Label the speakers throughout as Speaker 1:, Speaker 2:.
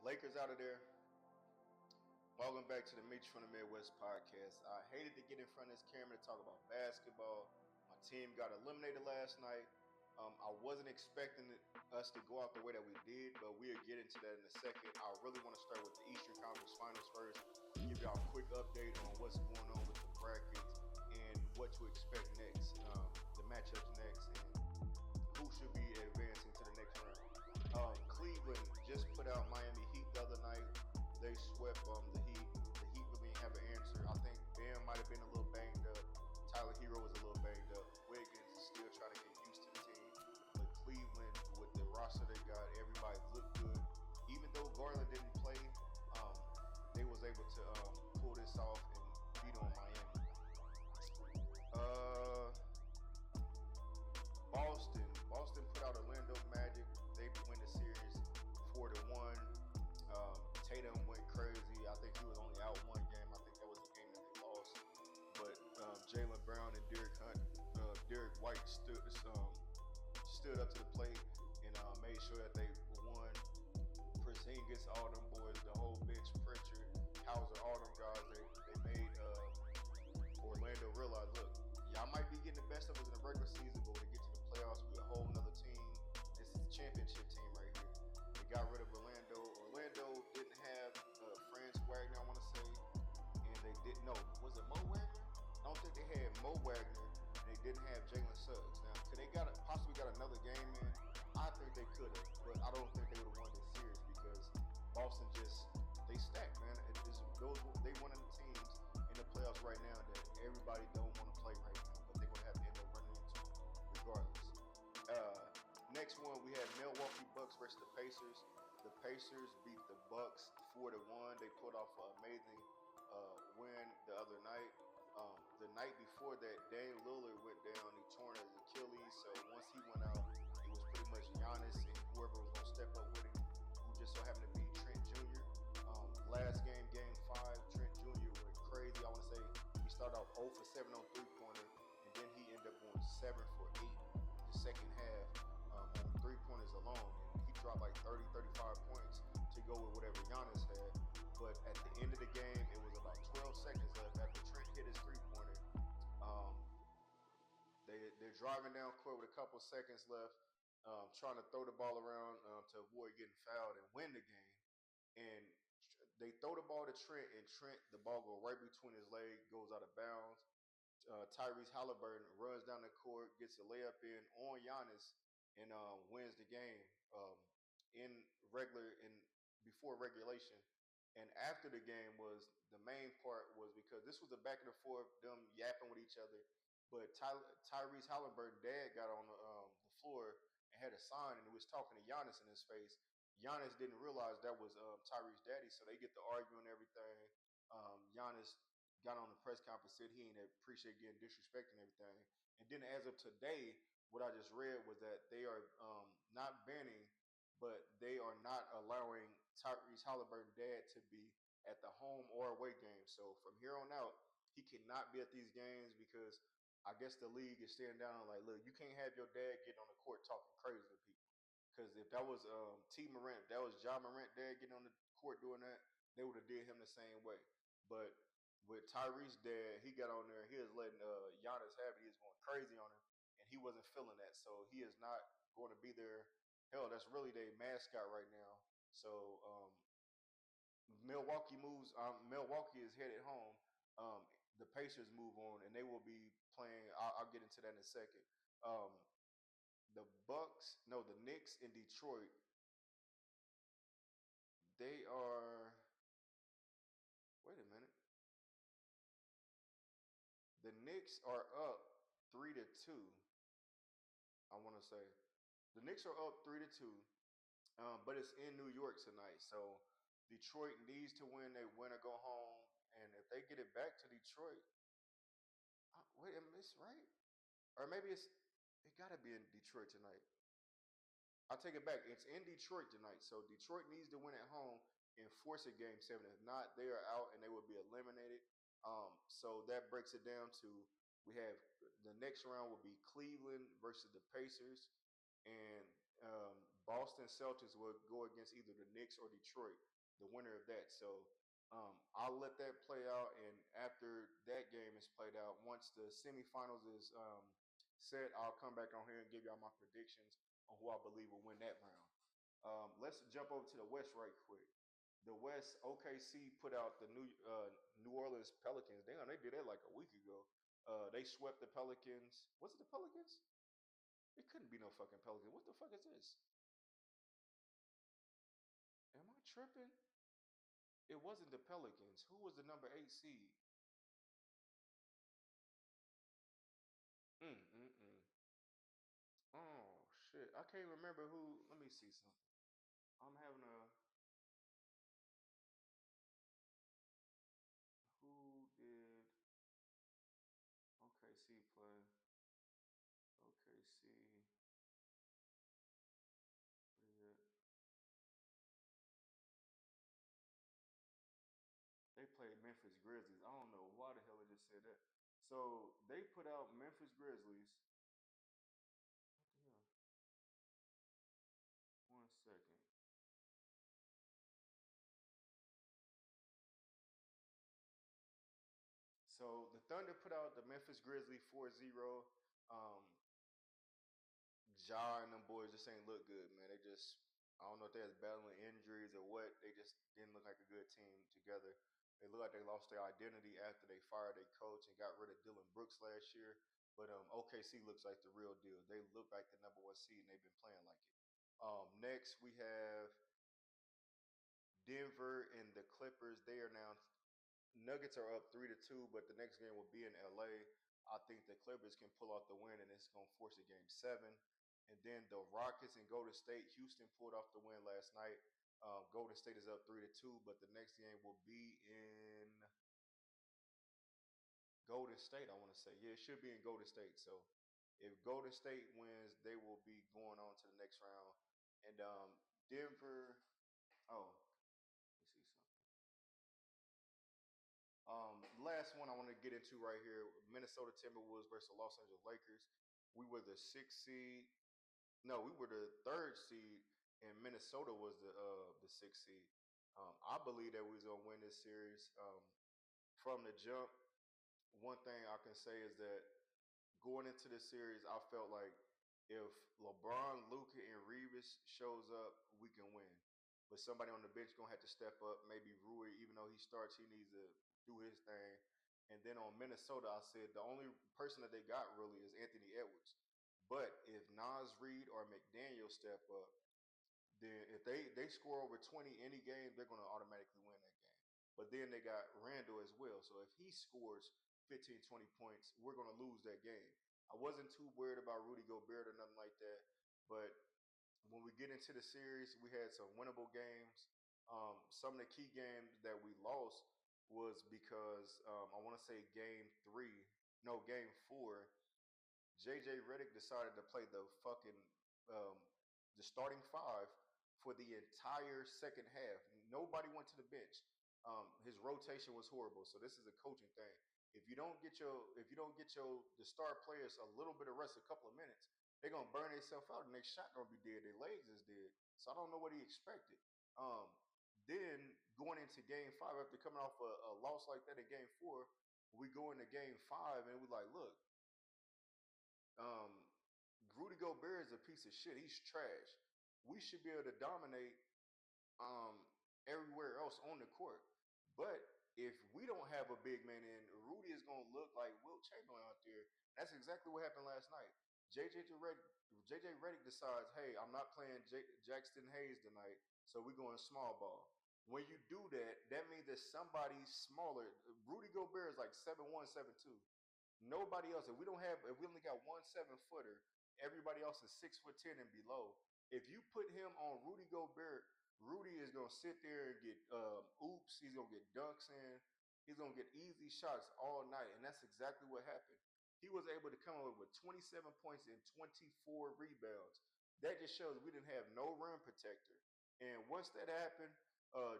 Speaker 1: Lakers out of there. Welcome back to the Mechee from the Midwest podcast. I hated to get in front of this camera to talk about basketball. My team got eliminated last night. I wasn't expecting us to go out the way that we did, but we'll get into that in a second. I really want to start with the Eastern Conference Finals first. Give y'all a quick update on what's going on with the brackets and what to expect next, the matchups next, and who should be advancing to the next round. Cleveland just put out Miami Heat the other night. They swept the Heat. The Heat really didn't have an answer. I think Bam might have been a little banged up. Tyler Hero was a little banged up. Wiggins is still trying to get used to the team. But Cleveland, with the roster they got, everybody looked good. Even though Garland didn't play, they was able to pull this off and beat on Miami. Boston put out Orlando Magic. They win the series 4-1. Tatum went crazy. I think he was only out one game. I think that was the game that they lost. But Jaylen Brown and Derek White stood up to the plate and made sure that they won. Porzingis, all them boys, the whole bench, Pritchard, Hauser, all them guys, they made Orlando realize, look, y'all might be getting the best of us in the regular season, but when they get to the playoffs, we're a whole nother team. This is the championship team right here. They got rid of Orlando. Orlando didn't have Franz Wagner, I want to say, and they didn't know. Was it Mo Wagner? I don't think they had Mo Wagner, and they didn't have Jalen Suggs. Now, could they possibly got another game in? I think they could have, but I don't think they would have won this series because Boston they stacked, man. They one of the teams in the playoffs right now that everybody don't want to play right now, but they're gonna have to end up running into regardless. Next one, we have Milwaukee Bucks versus the Pacers. The Pacers beat the Bucks 4-1. They pulled off an amazing win the other night. The night before that, Dame Lillard went down. He torn his Achilles. So once he went out, it was pretty much Giannis and whoever was going to step up with him, who just so happened to be Trent Jr. Last game, Game 5, Trent Jr. went crazy. I want to say he started off 0 for 7 on three-pointer, and then he ended up going 7 for 8 the second half on three-pointers alone. And he dropped like 30, 35 points to go with whatever Giannis had. But at the end of the game, it was about 12 seconds left after Trent hit his three-pointer. They're driving down court with a couple seconds left, trying to throw the ball around to avoid getting fouled and win the game. And they throw the ball to Trent, and the ball goes right between his legs, goes out of bounds. Tyrese Halliburton runs down the court, gets a layup in on Giannis, and wins the game before regulation. And after the game was the main part was because this was a back and forth, them yapping with each other. But Tyrese Halliburton, dad, got on the floor and had a sign, and he was talking to Giannis in his face. Giannis didn't realize that was Tyrese's daddy, so they get to argue and everything. Giannis got on the press conference, said he didn't appreciate getting disrespected and everything. And then as of today, what I just read was that they are not banning, but they are not allowing Tyrese Halliburton dad to be at the home or away games. So from here on out, he cannot be at these games because I guess the league is staring down and like, look, you can't have your dad getting on the court talking crazy to people. Because if that was T. Morant, if that was John Morant dad getting on the court doing that, they would have did him the same way. But with Tyrese dad, he got on there and he was letting Giannis have it. He was going crazy on him, and he wasn't feeling that. So he is not going to be there. Hell, that's really their mascot right now. So Milwaukee moves. Milwaukee is headed home. The Pacers move on, and they will be playing. I'll get into that in a second. The Knicks in Detroit. They are. Wait a minute. The Knicks are up 3-2. I want to say the Knicks are up 3-2, but it's in New York tonight. So Detroit needs to win. They win or go home, and if they get it back to Detroit, wait, am I right? Or maybe it got to be in Detroit tonight. I'll take it back. It's in Detroit tonight. So Detroit needs to win at home and force a game 7. If not, they are out and they will be eliminated. So that breaks it down to we have the next round will be Cleveland versus the Pacers, and Boston Celtics will go against either the Knicks or Detroit, the winner of that. So I'll let that play out, and after that game is played out, once the semifinals is set, I'll come back on here and give y'all my predictions on who I believe will win that round. Let's jump over to the West right quick. The West, OKC put out the New Orleans Pelicans. Damn, they did that like a week ago. They swept the Pelicans. Was it the Pelicans? It couldn't be no fucking Pelicans. What the fuck is this? Am I tripping? It wasn't the Pelicans. Who was the number 8 seed? Mm. Oh shit, I can't remember who. Let me see something. I'm having a who did OKC play? OKC. What is it? They played Memphis Grizzlies. I don't know why the hell I just said that. So they put out Memphis Grizzlies. What the hell? 1 second. So the Thunder put out the Memphis Grizzlies 4-0. Um, Ja and them boys just ain't look good, man. They just I don't know if they was battling injuries or what. They just didn't look like a good team together. They look like they lost their identity after they fired their coach and got rid of Dylan Brooks last year. But OKC looks like the real deal. They look like the number one seed and they've been playing like it. Next we have Denver and the Clippers. They are now Nuggets are up 3-2, but the next game will be in LA. I think the Clippers can pull out the win, and it's going to force a game 7. And then the Rockets and Golden State. Houston pulled off the win last night. Golden State is up 3-2, but the next game will be in Golden State. I want to say, yeah, it should be in Golden State. So if Golden State wins, they will be going on to the next round. And Denver. Oh, let me see something. Last one I want to get into right here: Minnesota Timberwolves versus Los Angeles Lakers. We were the 6th seed. No, we were the 3rd seed, and Minnesota was the 6th seed. I believe that we was gonna win this series from the jump. One thing I can say is that going into this series, I felt like if LeBron, Luka, and Reeves shows up, we can win. But somebody on the bench gonna have to step up. Maybe Rui, even though he starts, he needs to do his thing. And then on Minnesota, I said the only person that they got really is Anthony Edwards. But if Nas Reed or McDaniel step up, then if they score over 20 any game, they're going to automatically win that game. But then they got Randall as well. So if he scores 15, 20 points, we're going to lose that game. I wasn't too worried about Rudy Gobert or nothing like that. But when we get into the series, we had some winnable games. Some of the key games that we lost was because I want to say game 4, JJ Redick decided to play um, the starting 5 for the entire second half. Nobody went to the bench. His rotation was horrible. So this is a coaching thing. If you don't get your the star players a little bit of rest, a couple of minutes, they're gonna burn themselves out and their shot gonna be dead. Their legs is dead. So I don't know what he expected. Um, then going into game 5 after coming off a loss like that in game 4, we go into game 5 and we're like, look, um, Rudy Gobert is a piece of shit. He's trash. We should be able to dominate um, everywhere else on the court. But if we don't have a big man in, Rudy is going to look like Wilt Chamberlain out there. That's exactly what happened last night. JJ Redick decides, hey, I'm not playing Jackson Hayes tonight, so we're going small ball. When you do that, that means that somebody smaller. Rudy Gobert is like 7'1", 7'2". Nobody else. If we only got one 7 footer, everybody else is 6'10" and below. If you put him on Rudy Gobert, Rudy is gonna sit there and get oops. He's gonna get dunks in. He's gonna get easy shots all night, and that's exactly what happened. He was able to come up with 27 points and 24 rebounds. That just shows we didn't have no rim protector. And once that happened,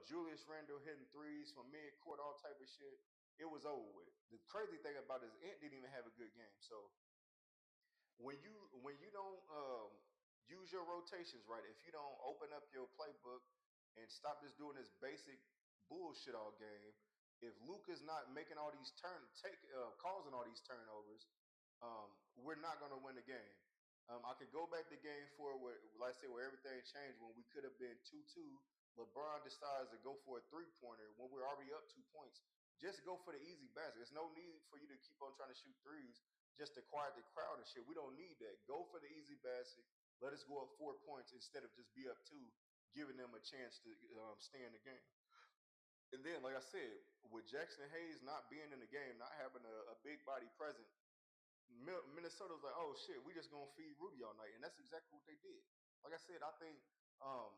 Speaker 1: Julius Randle hitting threes from mid court, all type of shit, it was over with. The crazy thing about it is Ant didn't even have a good game. So when you don't use your rotations right. If you don't open up your playbook and stop just doing this basic bullshit all game, if Luke is not making all these causing all these turnovers, we're not going to win the game. I could go back to game four where, like I said, where everything changed when we could have been 2-2. LeBron decides to go for a 3-pointer when we're already up 2 points. Just go for the easy basket. There's no need for you to keep on trying to shoot threes just to quiet the crowd and shit. We don't need that. Go for the easy basket. Let us go up 4 points instead of just be up two, giving them a chance to stay in the game. And then, like I said, with Jackson Hayes not being in the game, not having a big body present, Minnesota's like, oh shit, we just gonna feed Rudy all night, and that's exactly what they did. Like I said, I think um,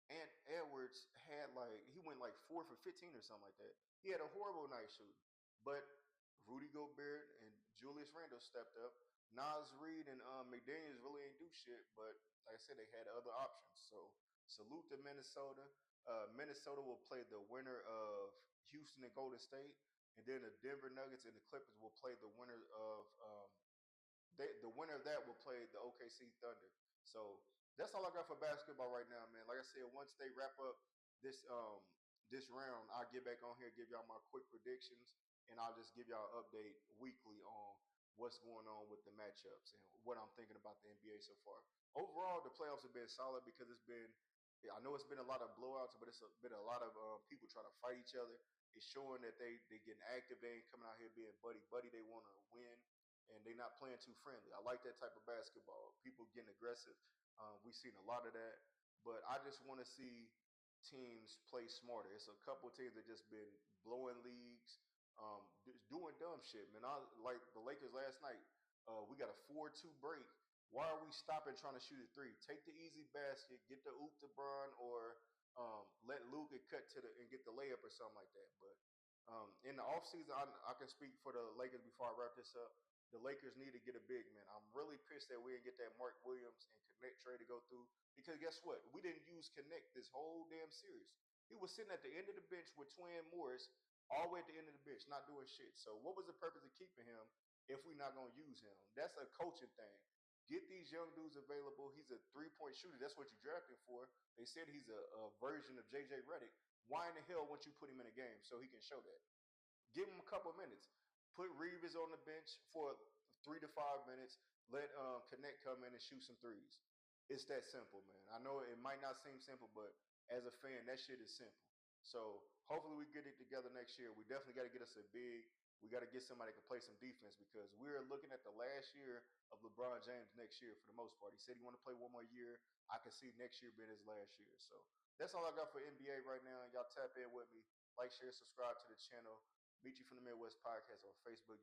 Speaker 1: Ant Edwards had he went like 4 for 15 or something like that. He had a horrible night shooting, but Rudy Gobert and Julius Randle stepped up. Nas Reed and McDaniels really ain't do shit, but like I said, they had other options. So salute to Minnesota. Minnesota will play the winner of Houston and Golden State, and then the Denver Nuggets and the Clippers will play the winner of the winner of that will play the OKC Thunder. So that's all I got for basketball right now, man. Like I said, once they wrap up this this round, I'll get back on here, give y'all my quick predictions, and I'll just give y'all an update weekly on what's going on with the matchups and what I'm thinking about the NBA so far. Overall, the playoffs have been solid because it's been. I know it's been a lot of blowouts, but been a lot of people trying to fight each other. It's showing that they getting active. They ain't coming out here being buddy buddy. They want to win and they're not playing too friendly. I like that type of basketball. People getting aggressive. We've seen a lot of that, but I just want to see teams play smarter. It's a couple of teams that just been blowing leagues, doing dumb shit. Man, I like the Lakers last night. We got a 4-2 break. Why are we stopping trying to shoot a three? Take the easy basket, get the oop to Bron, or let Luka cut to the and get the layup or something like that. But in the offseason, I can speak for the Lakers before I wrap this up. The Lakers need to get a big man. I'm really pissed that we didn't get that Mark Williams and Connect trade to go through because guess what? We didn't use Connect this whole damn series. He was sitting at the end of the bench with Twin Morris all the way at the end of the bench, not doing shit. So what was the purpose of keeping him if we're not going to use him? That's a coaching thing. Get these young dudes available. He's a 3-point shooter. That's what you drafted for. They said he's a version of JJ Redick. Why in the hell won't you put him in a game so he can show that? Give him a couple of minutes. Put Reeves on the bench for 3 to 5 minutes. Let Connect come in and shoot some threes. It's that simple, man. I know it might not seem simple, but as a fan, that shit is simple. So hopefully we get it together next year. We definitely got to get us a big. We got to get somebody that can play some defense because we're looking at the last year of LeBron James next year for the most part. He said he want to play one more year. I can see next year being his last year. So that's all I got for NBA right now. Y'all tap in with me. Like, share, subscribe to the channel. Meet You from the Midwest podcast on Facebook.